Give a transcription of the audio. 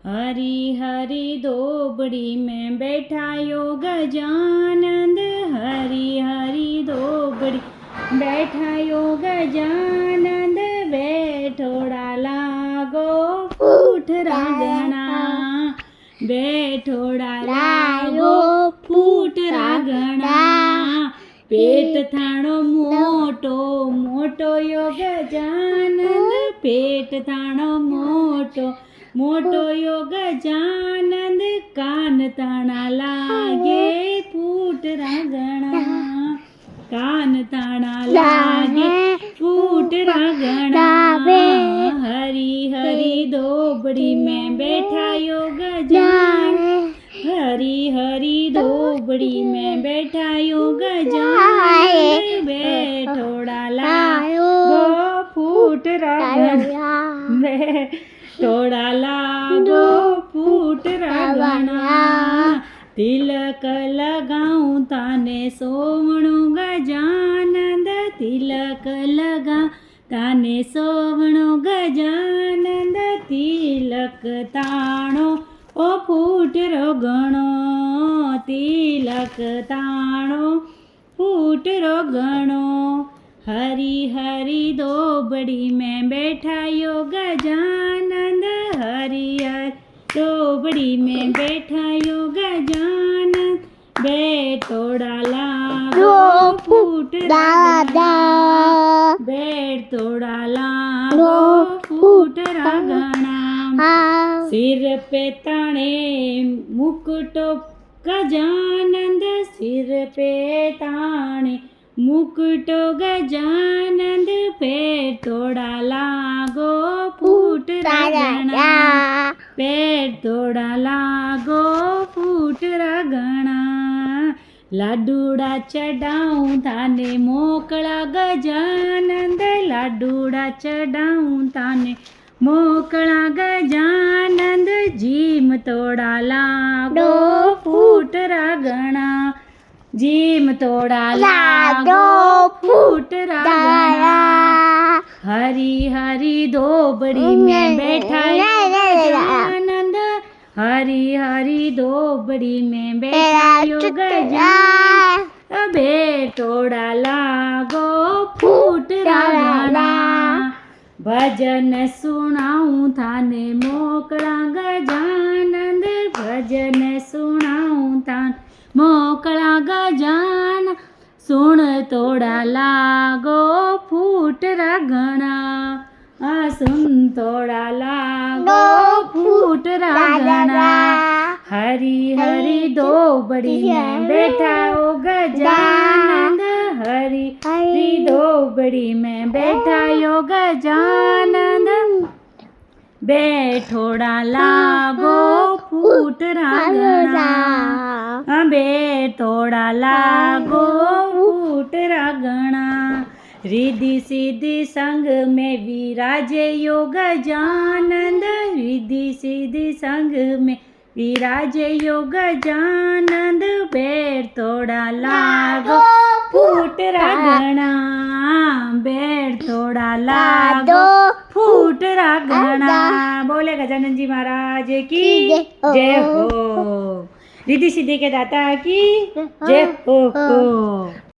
हरी हरी दोबड़ी में बैठा यो गजानंद, हरी हरी दोबड़ी बैठा यो गजानंद, बैठोड़ा लागो फूट रागणा, बैठोड़ा लागो फूट रागणा, पेट थाणो मोटो मोटो यो गजानंद, पेट थाणो मोटो मोटो यो गजानंद, कान ताणा लागे फूट रागणा, कान ताणा लागे फूट रागणा, हरी हरी दोबड़ी में बैठा यो गजानंद, हरी हरी दोबड़ी में बैठा यो गजानंद, बैठोड़ा लागो फूट रागणा, बैठोड़ा लागो फूट रागणा, तिलक लगाऊं ताने सोवणो गजानंद, तिलक लगाऊं ताने सोवणो गजानंद, तिलक ताणो ओ फूट रोगणो, तिलक ताणो फूट रोगणो, हरी हरी दोबड़ी में बैठा यो गजानंद, हरी हरी दोबड़ी में बैठा यो गजानंद, बैठोड़ा लागो फूट रागणा, बैठोड़ा लागो फूट रागणा, सिर पे ताणे मुकुटो गजानंद, सिर पे ताणे मुकुटो गजानंद, बैठोड़ा लागो फूट रागणा, बैठोड़ा लागो फूट रागणा, लाडूड़ा चढ़ाऊं थाने मोकळा गजानंद, लाडूड़ा चढ़ाऊं थाने मोकळा गजानंद, जीम तोड़ा लागो फूट रागणा, जीम तोड़ा लागो फूट रागणा, हरी हरी दोबड़ी में बैठा यो गजानंद, हरी हरी दोबड़ी में बैठा यो गजानंद, बैठोड़ा लागो फूट रागणा, भजन सुनाऊं थाने मोकळा गजानंद, भजन सुनाऊं थाने मोकळा गजानंद, सुण तोड़ा लागो फूट रागणा, सुन तोड़ा लागो फूट रागणा, हरी हरी दोबड़ी में बैठा ओ गजानंद, हरी हरी दोबड़ी में बैठा यो गजानंद, बैठोड़ा लागो फूट रागणा, बैठोड़ा लागो फूट रागणा, रिद्धि सिद्धि संग में विराजे यो गजानंद, रिद्धि सिद्धि संग में विराजे यो गजानंद, बैठोड़ा लागो फूट रागणा, बैठोड़ा लागो फूट रागणा। बोले गजानन जी महाराज की जय हो, रिद्धि सिद्धि के दाता की जय हो।